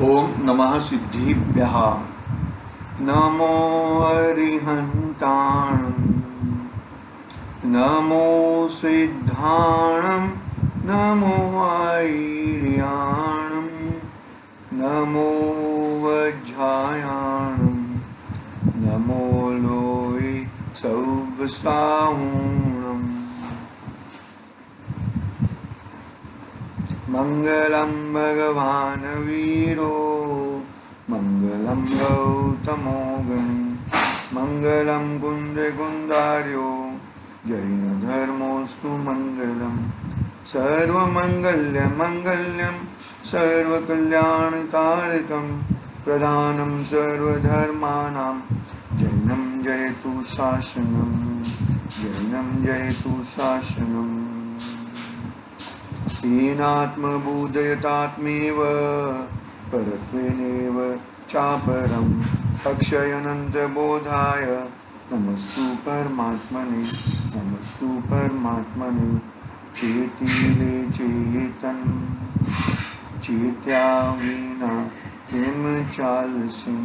ओम नमः सिद्धिभ्यः। नमो अरिहन्ताणं, नमो सिद्धाणं, नमो ऐर्याणं, नमो वज्रायाणं, नमो लोये सौवसाहूणम्। मंगलम भगवान वीरो, मंगलम गौतमो गणी, मंगलम कुंद्रकुंदार्यो, जैन धर्मोस्तु मंगलम। सर्वमंगल्य मंगल्यम सर्वकल्याणकारकम, प्रधानम सर्वधर्माणां, जैनम जयतु शासनम, जैनम जयतु शासनम। हीनात्मबुद्धयतात्मेव परत्वेनेव चापरम्, अक्षयनन्तबोधाय नमस्तु परमात्मने, नमस्तु परमात्मने। चेतिले चेतन, चेत्या विना किम चालसि।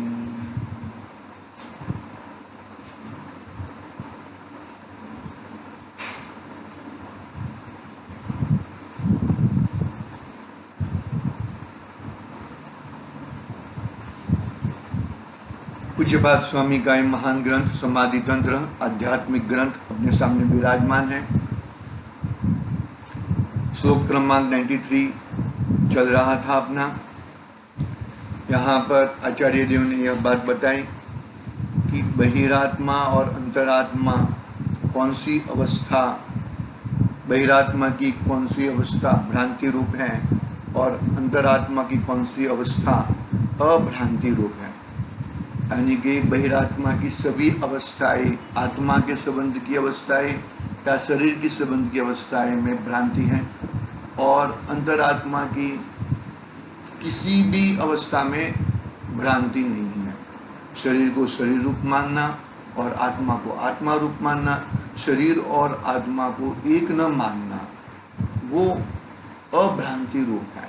पूज्यपाद स्वामी का ये महान ग्रंथ समाधि तंत्र आध्यात्मिक ग्रंथ अपने सामने विराजमान है। श्लोक क्रमांक 93 चल रहा था अपना। यहाँ पर आचार्य देव ने यह बात बताई कि बहिरात्मा और अंतरात्मा कौन सी अवस्था, बहिरात्मा की कौन सी अवस्था भ्रांति रूप है और अंतरात्मा की कौन सी अवस्था अभ्रांति रूप है। यानी कि बहिरात्मा की सभी अवस्थाएं आत्मा के संबंध की अवस्थाएं या शरीर की संबंध की अवस्थाएं में भ्रांति है, और अंतरात्मा की किसी भी अवस्था में भ्रांति नहीं है। शरीर को शरीर रूप मानना और आत्मा को आत्मा रूप मानना, शरीर और आत्मा को एक न मानना, वो अभ्रांति रूप है।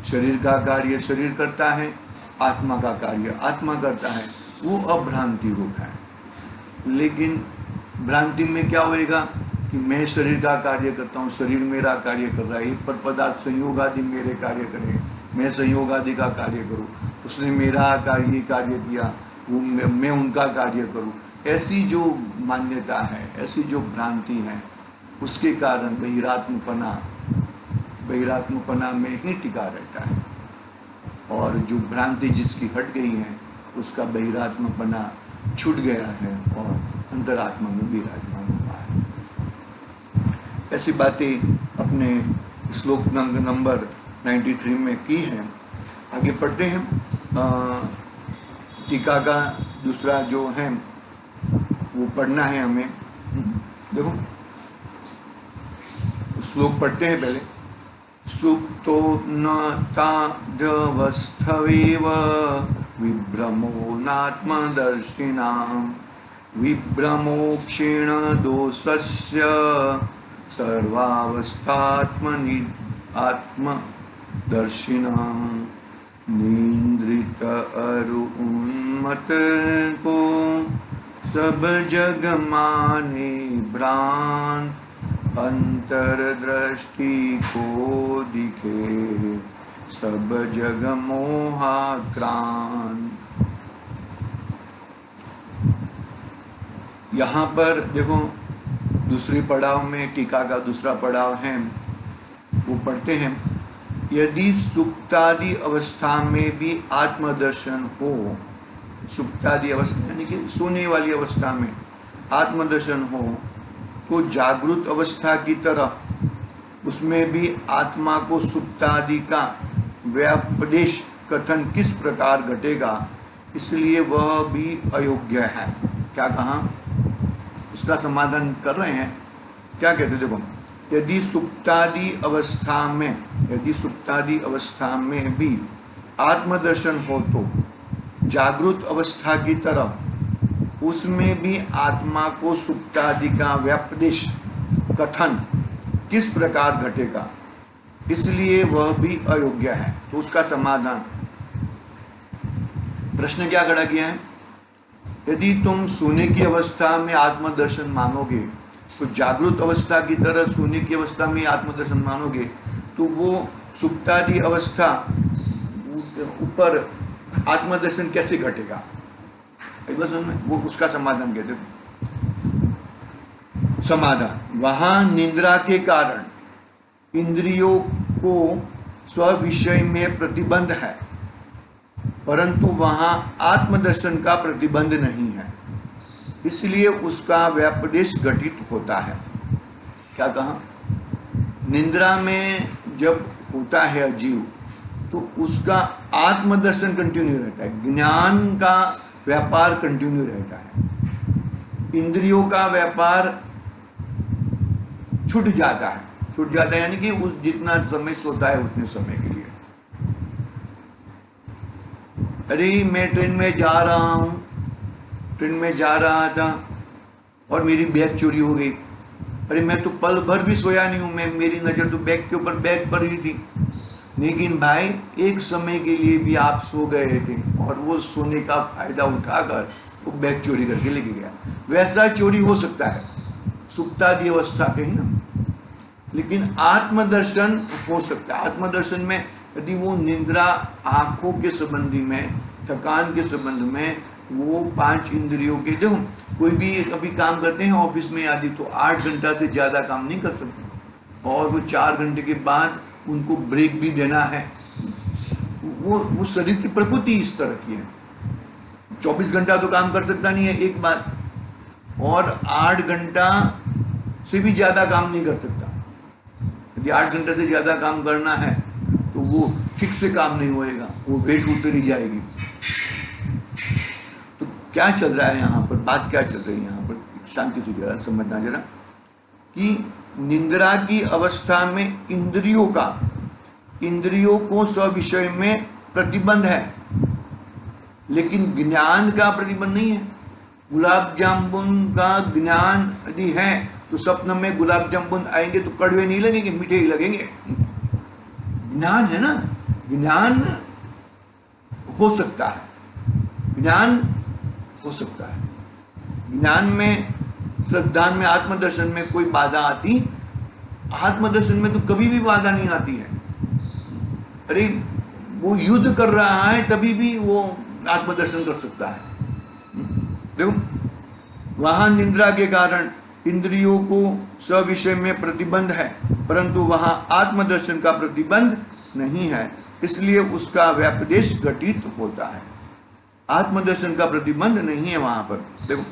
शरीर का कार्य शरीर करता है, आत्मा का कार्य आत्मा करता है, वो अभ्रांति रूप है। लेकिन भ्रांति में क्या होएगा कि मैं शरीर का कार्य करता हूँ, शरीर मेरा कार्य कर रहा है, पर पदार्थ संयोग आदि मेरे कार्य करें, मैं संयोग आदि का कार्य करूँ, उसने मेरा कार्य किया, वो मैं उनका कार्य करूँ। ऐसी जो मान्यता है, ऐसी जो भ्रांति है, उसके कारण बहिरात्मपना में ही टिका रहता है। और जो भ्रांति जिसकी हट गई है, उसका बहिरात्मपना छूट गया है और अंतरात्मा में विराजमान हुआ है। ऐसी बातें अपने श्लोक नंबर 93 में की है। आगे पढ़ते हैं। टीका का दूसरा जो है वो पढ़ना है हमें। देखो श्लोक पढ़ते हैं पहले। सुप्तो न तादवस्थवेव विभ्रमो नात्मदर्शिनां, विभ्रमोक्षीण दोषस्य सर्वावस्थात्मनि आत्मदर्शिनां, निन्द्रित अरु उन्मत को सब जग माने भ्रांत, अंतरदृष्टि को दिखे सब जग मोहाक्रांत। यहाँ पर देखो दूसरे पड़ाव में, टीका का दूसरा पड़ाव है, वो पढ़ते हैं। यदि सुप्तादि अवस्था में भी आत्मदर्शन हो, सुप्तादि अवस्था यानी कि सोने वाली अवस्था में आत्मदर्शन हो, तो जागृत अवस्था की तरह उसमें भी आत्मा को सुप्तादि का व्यापदेश कथन किस प्रकार घटेगा, इसलिए वह भी अयोग्य है। क्या कहा, उसका समाधान कर रहे हैं। क्या कहते, देखो, यदि सुप्तादि अवस्था में भी आत्मदर्शन हो, तो जागृत अवस्था की तरह उसमें भी आत्मा को सुप्तादि का व्यापदेश कथन किस प्रकार घटेगा, इसलिए वह भी अयोग्य है। तो उसका समाधान प्रश्न क्या खड़ा किया है, यदि तुम सोने की अवस्था में आत्मदर्शन मानोगे तो जागृत अवस्था की तरह सोने की अवस्था में आत्मदर्शन मानोगे तो वो सुप्तादि अवस्था ऊपर आत्मदर्शन कैसे घटेगा? एक बार समझ में, वो उसका समाधान कहते हैं। समाधान, वहां निंद्रा के कारण इंद्रियों को स्व विषय में प्रतिबंध है, परंतु वहां आत्मदर्शन का प्रतिबंध नहीं है, इसलिए उसका व्यपदेश घटित होता है। क्या कहा? निंद्रा में जब होता है जीव तो उसका आत्मदर्शन कंटिन्यू रहता है, ज्ञान का व्यापार कंटिन्यू रहता है, इंद्रियों का व्यापार छूट जाता है, यानी कि उस जितना समय सोता है उतने समय के लिए। अरे मैं ट्रेन में जा रहा था और मेरी बैग चोरी हो गई। अरे मैं तो पल भर भी सोया नहीं हूं, मेरी नजर तो बैग के ऊपर बैग पर ही थी। लेकिन भाई एक समय के लिए भी आप सो गए थे और वो सोने का फायदा उठाकर वो बैग चोरी करके लेके गया। वैसा चोरी हो सकता है सुप्तादि अवस्था के ही ना, लेकिन आत्मदर्शन हो सकता है। आत्मदर्शन में यदि वो निंद्रा आंखों के संबंधी में, थकान के संबंध में, वो 5 इंद्रियों के, देखो कोई भी कभी काम करते हैं ऑफिस में आदि तो 8 घंटा से ज़्यादा काम नहीं कर सकते और वो 4 घंटे के बाद उनको ब्रेक भी देना है। वो शरीर की प्रकृति इस तरह की है। 24 घंटा तो काम कर सकता नहीं है एक बार, और 8 घंटा से भी ज़्यादा काम नहीं कर सकता। यदि 8 घंटे से ज़्यादा काम करना है तो वो ठीक से काम नहीं होएगा, वो वेट उतरी जाएगी। तो क्या चल रहा है यहाँ पर, बात क्या चल रही है यहाँ पर, शांति से जरा समझना जरा, कि निंद्रा की अवस्था में इंद्रियों को स्व विषय में प्रतिबंध है, लेकिन ज्ञान का प्रतिबंध नहीं है। गुलाब जामुन का ज्ञान यदि है तो स्वप्न में गुलाब जामुन आएंगे तो कड़वे नहीं लगेंगे, मीठे ही लगेंगे। ज्ञान है ना, ज्ञान हो सकता है, ज्ञान में, श्रद्धा में, आत्मदर्शन में कोई बाधा आती, आत्मदर्शन में तो कभी भी बाधा नहीं आती है। अरे वो युद्ध कर रहा है तभी भी वो आत्मदर्शन कर सकता है। देखो वहां निंद्रा के कारण इंद्रियों को स्विषय में प्रतिबंध है, परंतु वहां आत्मदर्शन का प्रतिबंध नहीं है, इसलिए उसका व्यपदेश घटित होता है। आत्मदर्शन का प्रतिबंध नहीं है वहां पर। देखो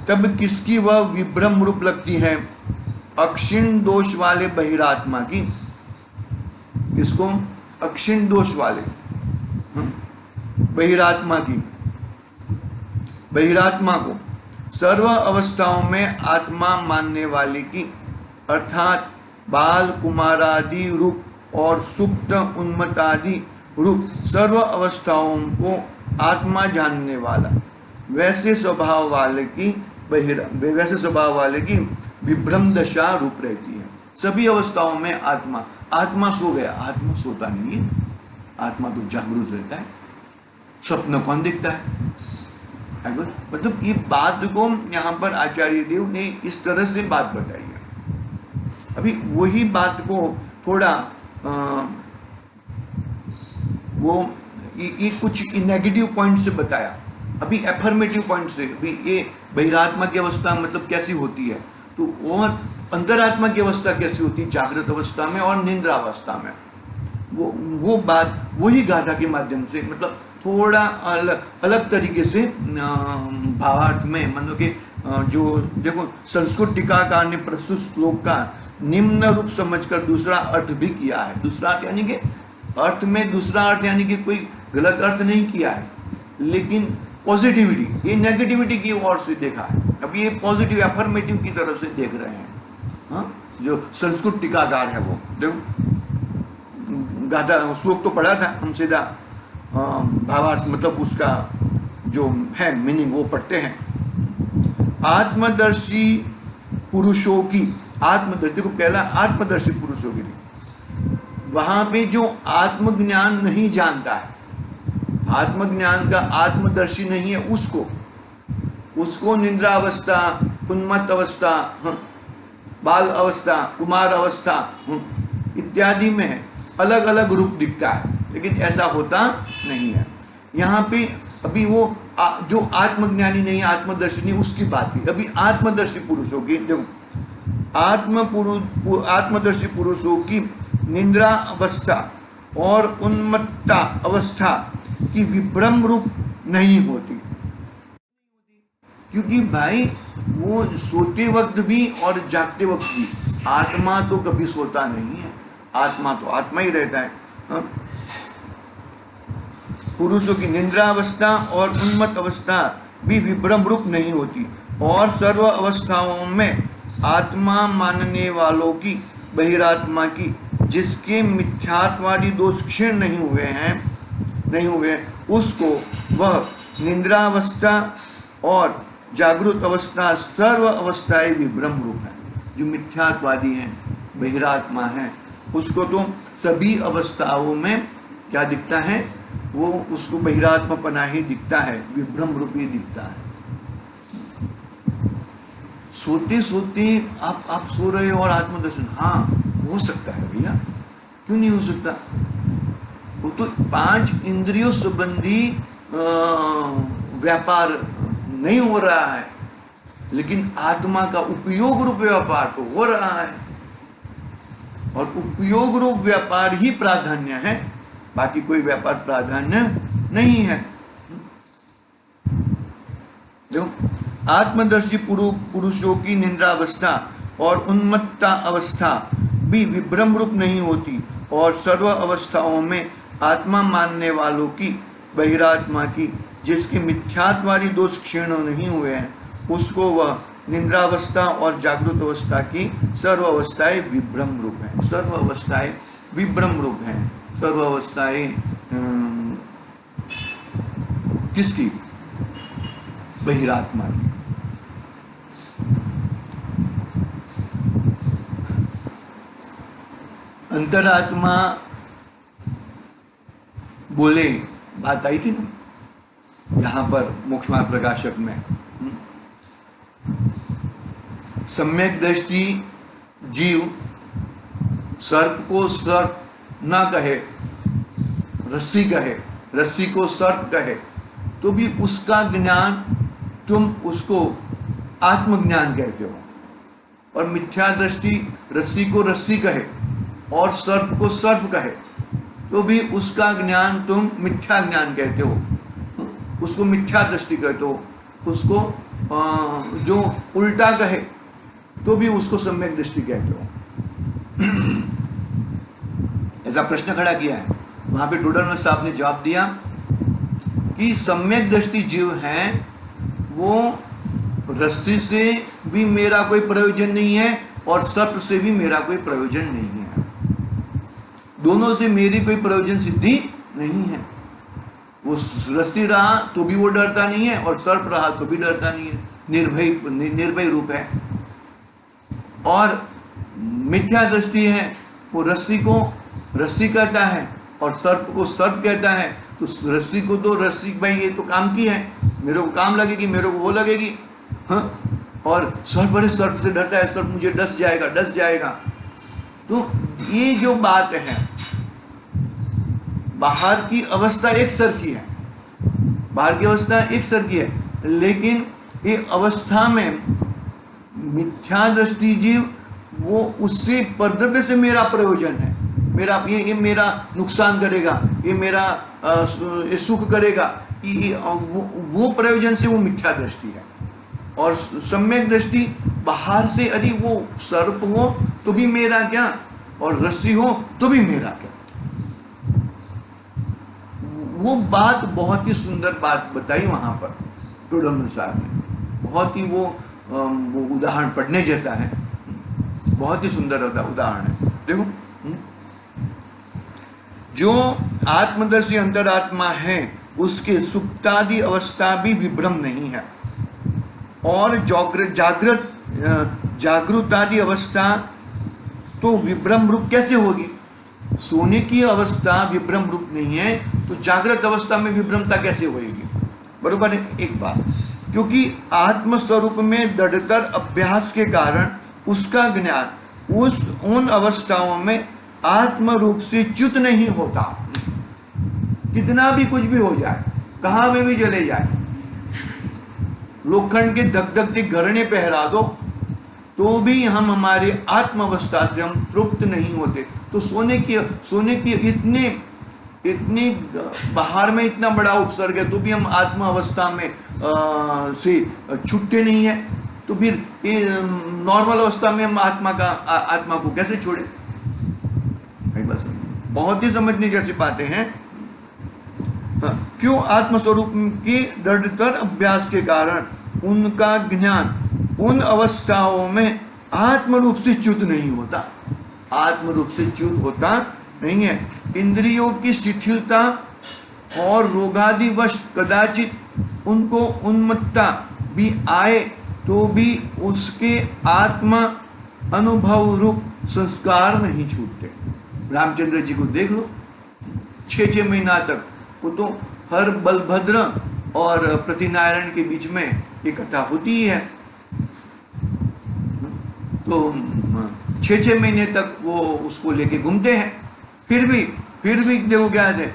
तब किसकी वह विभ्रम रूप लगती है? अक्षीण दोष वाले बहिरात्मा की। किसको? अक्षीण दोष वाले बहिरात्मा को सर्व अवस्थाओं में आत्मा मानने वाले की, अर्थात बाल कुमारादि रूप और सुप्त उन्मत्तादि रूप सर्व अवस्थाओं को आत्मा जानने वाला, वैसे स्वभाव वाले की विभ्रम दशा रूप रहती है। सभी अवस्थाओं में आत्मा सो गया, आत्मा सोता नहीं है, आत्मा तो जागरूक रहता है। स्वप्न कौन देखता है? मतलब ये बात को यहाँ पर आचार्य देव ने इस तरह से बात बताई है। अभी वही बात को थोड़ा ये कुछ नेगेटिव पॉइंट से बताया, अभी एफर्मेटिव पॉइंट से। अभी ये बहिरात्मा की अवस्था मतलब कैसी होती है, तो और अंतरात्मा की अवस्था कैसी होती है जागृत अवस्था में और निंद्रा अवस्था में, वो बात वही गाथा के माध्यम से, मतलब थोड़ा अलग तरीके से भावार्थ में, मतलब कि जो देखो संस्कृत टीकाकार ने प्रस्तुत श्लोक का निम्न रूप समझकर दूसरा अर्थ भी किया है। दूसरा अर्थ यानी कि अर्थ में दूसरा अर्थ यानी कि कोई गलत अर्थ नहीं किया है, लेकिन पॉजिटिविटी, ये नेगेटिविटी की ओर से देखा है। अब ये पॉजिटिव एफर्मेटिव की तरफ से देख रहे हैं। हाँ, जो संस्कृत टीकाकार है वो देखो गाथा श्लोक तो पढ़ा था हम, सीधा भावार्थ मतलब उसका जो है मीनिंग वो पढ़ते हैं। आत्मदर्शी पुरुषों की, आत्मदर्शी को पहला आत्मदर्शी पुरुषों की, वहां पे जो आत्मज्ञान नहीं जानता है, आत्मज्ञान का आत्मदर्शी नहीं है उसको निद्रा अवस्था, उन्मत्त अवस्था, बाल अवस्था, कुमार अवस्था इत्यादि में अलग अलग रूप दिखता है, लेकिन ऐसा होता नहीं है। यहाँ पे अभी वो जो आत्मज्ञानी नहीं, आत्मदर्शी नहीं, उसकी बात है। अभी आत्मदर्शी पुरुषों की, देखो आत्मदर्शी पुरुषों की निद्रा अवस्था और उन्मत्ता अवस्था की विभ्रम रूप नहीं होती, क्योंकि भाई वो सोते वक्त भी और जागते वक्त भी आत्मा तो कभी सोता नहीं है, आत्मा तो आत्मा ही रहता है। पुरुषों की निद्रा अवस्था और उन्मत्त अवस्था भी विभ्रम रूप नहीं होती, और सर्व अवस्थाओं में आत्मा मानने वालों की बहिरात्मा की जिसके मिथ्यात्वादी दोष क्षीण नहीं हुए उसको वह निद्रावस्था और जागृत अवस्था सर्व अवस्थाएं विभ्रम रूप है। जो मिथ्यात्वादी है, बहिरात्मा है, उसको तो सभी अवस्थाओं में क्या दिखता है, वो उसको बहिरात्मा पना ही दिखता है, विभ्रम रूप ही दिखता है। सोते सोते आप सो रहे हो और आत्मदर्शन, हाँ हो सकता है भैया, क्यों नहीं हो सकता। वो तो 5 इंद्रियों संबंधी व्यापार नहीं हो रहा है, लेकिन आत्मा का उपयोग रूप व्यापार तो हो रहा है, और उपयोग रूप व्यापार ही प्राधान्य है, बाकी कोई व्यापार प्राधान्य नहीं है। देखो, आत्मदर्शी पुरुषों की निद्रावस्था और उन्मत्ता अवस्था भी विभ्रम रूप नहीं होती, और सर्व अवस्थाओं में आत्मा मानने वालों की बहिरात्मा की जिसके मिथ्यात्वादी दोष क्षीण नहीं हुए हैं उसको वह निद्रावस्था और जागृत अवस्था की सर्व अवस्थाएं विभ्रम रूप है। सर्व अवस्थाएं विभ्रम रूप है। सर्व अवस्थाएं किसकी? बहिरात्मा की। अंतरात्मा बोले, बात आई थी ना यहाँ पर मोक्ष मार्ग प्रकाशक में, सम्यक दृष्टि जीव सर्प को सर्प ना कहे, रस्सी कहे, रस्सी को सर्प कहे, तो भी उसका ज्ञान तुम उसको आत्मज्ञान कहते हो, और मिथ्या दृष्टि रस्सी को रस्सी कहे और सर्प को सर्प कहे, तो भी उसका ज्ञान तुम मिथ्या ज्ञान कहते हो, उसको मिथ्या दृष्टि कहते हो। उसको जो उल्टा कहे तो भी उसको सम्यक दृष्टि कहते हो। ऐसा प्रश्न खड़ा किया है, वहां पे टोडरमल साहब ने जवाब दिया कि सम्यक दृष्टि जीव है, वो रस्सी से भी मेरा कोई प्रयोजन नहीं है और सर्प से भी मेरा कोई प्रयोजन नहीं है, दोनों से मेरी कोई प्रयोजन सिद्धि नहीं है। वो रस्सी रहा तो भी वो डरता नहीं है और सर्प रहा तो भी डरता नहीं है, निर्भय रूप है। और मिथ्या दृष्टि है, वो रस्सी को रस्सी कहता है और सर्प को सर्प कहता है, तो रस्सी को तो रस्सी, भाई ये तो काम की है, मेरे को काम लगेगी, मेरे को वो लगेगी, हाँ, और सर्प बड़े सर्प से डरता है, सर्प मुझे डस जाएगा। तो ये जो बात है, बाहर की अवस्था एक स्तर की है, बाहर की अवस्था एक स्तर की है, लेकिन ये अवस्था में मिथ्या दृष्टि जीव वो उससे परद्रव्य से मेरा प्रयोजन है, मेरा ये मेरा नुकसान करेगा, ये मेरा ये सुख करेगा, वो प्रयोजन से वो मिथ्या दृष्टि है। और सम्यक दृष्टि बाहर से, यदि वो सर्प हो तो भी मेरा क्या, और रस्सी हो तो भी मेरा क्या। वो बात बहुत ही सुंदर बात बताई वहां पर टोडरमल साहब ने, बहुत ही वो उदाहरण पढ़ने जैसा है, बहुत ही सुंदर उदाहरण है। देखो, जो आत्मदर्शी अंतरात्मा है उसके सुप्तादि अवस्था भी विभ्रम नहीं है, और जागृतादि अवस्था तो विभ्रम रूप कैसे होगी? सोने की अवस्था विभ्रम रूप नहीं है, तो जागृत अवस्था में विभ्रमता कैसे होगी? बरोबर है एक बात, क्योंकि आत्म स्वरूप में दृढ़तर अभ्यास के कारण उसका ज्ञान उन अवस्थाओं में आत्म रूप से च्युत नहीं होता। कितना भी कुछ भी हो जाए, कहाँ में भी चले जाए, लोखंड के धक-धक के घरने पहरा दो तो भी हम हमारे आत्म अवस्था से हम तृप्त नहीं होते। तो सोने की इतने बाहर में इतना बड़ा उपसर्ग है तो भी हम आत्म अवस्था में से छूटते नहीं है, तो फिर नॉर्मल अवस्था में हम आत्मा को कैसे छोड़े? बस बहुत ही समझने जैसी बातें हैं। क्यों? आत्मस्वरूप के दृढ़तर अभ्यास के कारण उनका ज्ञान उन अवस्थाओं में आत्म रूप से च्युत नहीं होता, आत्म रूप से च्युत होता नहीं है। इंद्रियों की शिथिलता और रोगादिवश कदाचित उनको उन्मत्तता भी आए तो भी उसके आत्मा अनुभव रूप संस्कार नहीं छूटते। रामचंद्र जी को देख लो, 6 महीना तक वो तो हर बलभद्र और प्रतिनारायण के बीच में ये कथा होती है, तो 6 महीने तक वो उसको लेके घूमते हैं, फिर भी देखो क्या है,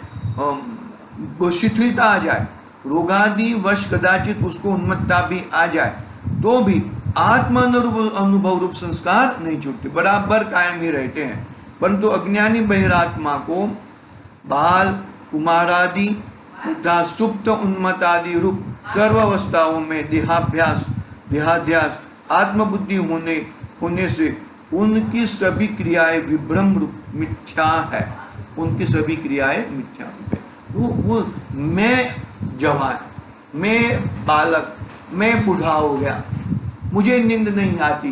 वो शिथिलता आ जाए, रोगादि वश कदाचित उसको उन्मत्तता भी आ जाए तो भी आत्मा अनुभव रूप संस्कार नहीं छूटते, बराबर कायम ही रहते हैं। परंतु अज्ञानी बहिरात्मा को बाल कुमारादि तथा सुप्त उन्मत्तादि रूप सर्व अवस्थाओं में देहाध्यास आत्मबुद्धि होने से उनकी सभी क्रियाएं विभ्रम रूप मिथ्या है, उनकी सभी क्रियाएं मिथ्या रूप है। वो मैं जवान, मैं बालक, मैं बूढ़ा हो गया, मुझे नींद नहीं आती,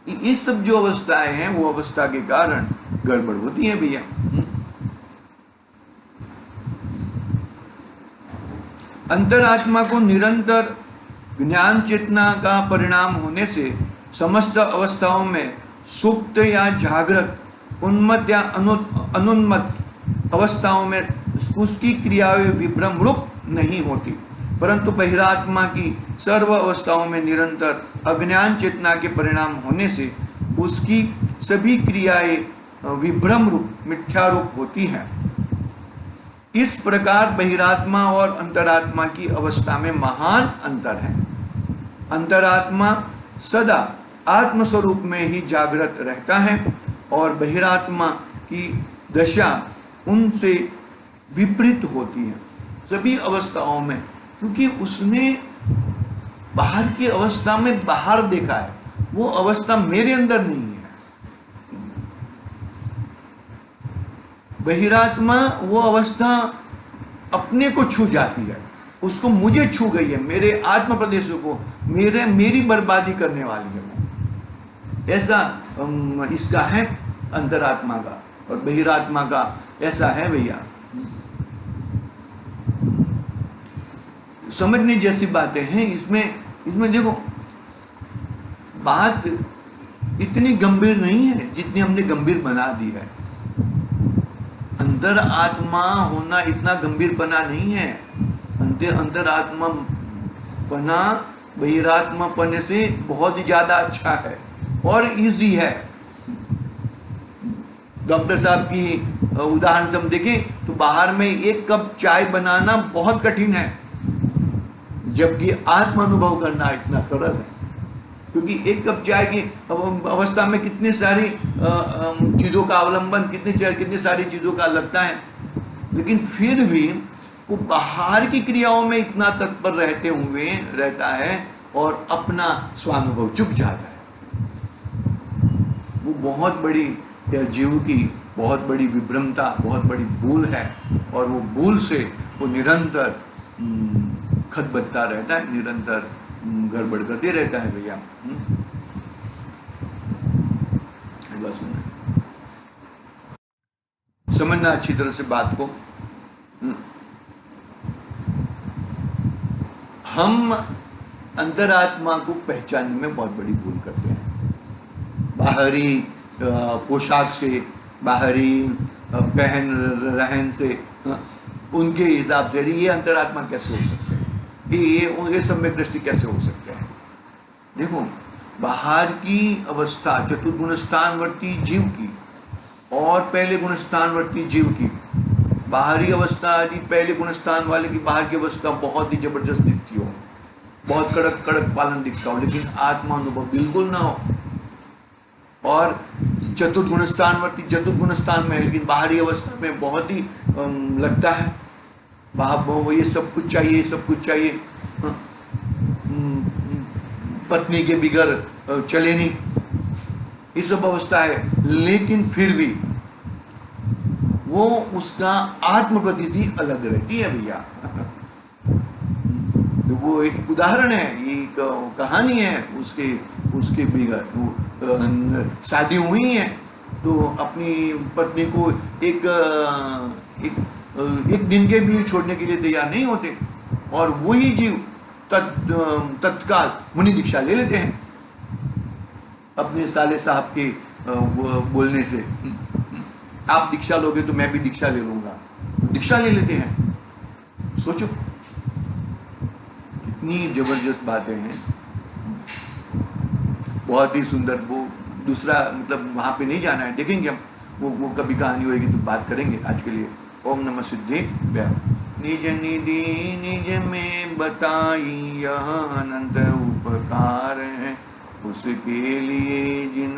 ये सब जो अवस्थाएं हैं वो अवस्था के कारण गड़बड़ होती है भैया। अंतरात्मा को निरंतर ज्ञान चेतना का परिणाम होने से समस्त अवस्थाओं में सुप्त या जागृत, उन्मत्त या अनुन्मत्त अवस्थाओं में उसकी क्रियाएं विभ्रम रूप नहीं होती, परंतु बहिरात्मा की सर्व अवस्थाओं में निरंतर अज्ञान चेतना के परिणाम होने से उसकी सभी क्रियाएं विभ्रम रूप मिथ्या रूप होती हैं। इस प्रकार बहिरात्मा और अंतरात्मा की अवस्था में महान अंतर है। अंतरात्मा सदा आत्मस्वरूप में ही जागृत रहता है और बहिरात्मा की दशा उनसे विपरीत होती है सभी अवस्थाओं में, क्योंकि उसने बाहर की अवस्था में बाहर देखा है, वो अवस्था मेरे अंदर नहीं है। बहिरात्मा वो अवस्था अपने को छू जाती है, उसको मुझे छू गई है, मेरे आत्म प्रदेशों को मेरी बर्बादी करने वाली है वो। ऐसा इसका है अंतरात्मा का, और बहिरात्मा का ऐसा है भैया। समझने जैसी बातें हैं इसमें देखो, बात इतनी गंभीर नहीं है जितनी हमने गंभीर बना दी है। अंतर आत्मा होना इतना गंभीर बना नहीं है। अंतर आत्मा बना बहिरात्मा पने से बहुत ही ज्यादा अच्छा है और इजी है। डॉक्टर साहब की उदाहरण से हम देखें तो बाहर में 1 कप चाय बनाना बहुत कठिन है, जबकि आत्म अनुभव करना इतना सरल है, क्योंकि 1 कप चाय की अवस्था में कितनी सारी चीज़ों का अवलंबन, कितनी सारी चीज़ों का लगता है, लेकिन फिर भी वो बाहर की क्रियाओं में इतना तत्पर रहते हुए रहता है और अपना स्वानुभव चुक जाता है। वो बहुत बड़ी जीव की बहुत बड़ी विभ्रमता, बहुत बड़ी भूल है, और वो भूल से वो निरंतर खतबत्ता रहता है, निरंतर गड़बड़ करते रहता है भैया। समझना अच्छी तरह से बात को। हम अंतरात्मा को पहचानने में बहुत बड़ी भूल करते हैं। बाहरी पोशाक से, बाहरी पहन रहन से, उनके हिसाब से ये अंतरात्मा कैसे हो सकते हैं, ये सम्यक दृष्टि कैसे हो सकते हैं। देखो, बाहर की अवस्था चतुर्गुण स्थानवर्ती जीव की और पहले गुण स्थानवर्ती जीव की, बाहरी अवस्था यदि पहले गुण स्थान वाले की बाहर की अवस्था बहुत ही जबरदस्त दिखती हो, बहुत कड़क कड़क पालन दिखता हो, लेकिन आत्मा अनुभव बिल्कुल ना हो, और चतुर्गुण स्थान में लेकिन बाहरी अवस्था में बहुत ही लगता है वहाँ ये सब कुछ चाहिए, सब कुछ चाहिए, पत्नी के बिगर चले नहीं, ये सब अवस्था है, लेकिन फिर भी वो उसका आत्म प्रतीति अलग रहती है भैया। तो वो एक उदाहरण है, ये कहानी है, उसके बिगर शादी हुई है तो अपनी पत्नी को एक दिन के भी छोड़ने के लिए तैयार नहीं होते, और वही जीव तत्काल मुनि दीक्षा ले लेते हैं अपने साले साहब के बोलने से, आप दीक्षा लोगे तो मैं भी दीक्षा ले लूंगा, दीक्षा ले लेते हैं। सोचो कितनी जबरदस्त बातें हैं, बहुत ही सुंदर। वो दूसरा मतलब वहां पे नहीं जाना है, देखेंगे हम, वो कभी कहानी होगी तो बात करेंगे। आज के लिए ओम नमः सिद्धेभ्यः। निज निधि निज में बताई यह अनंत उपकार है, उसके लिए जिन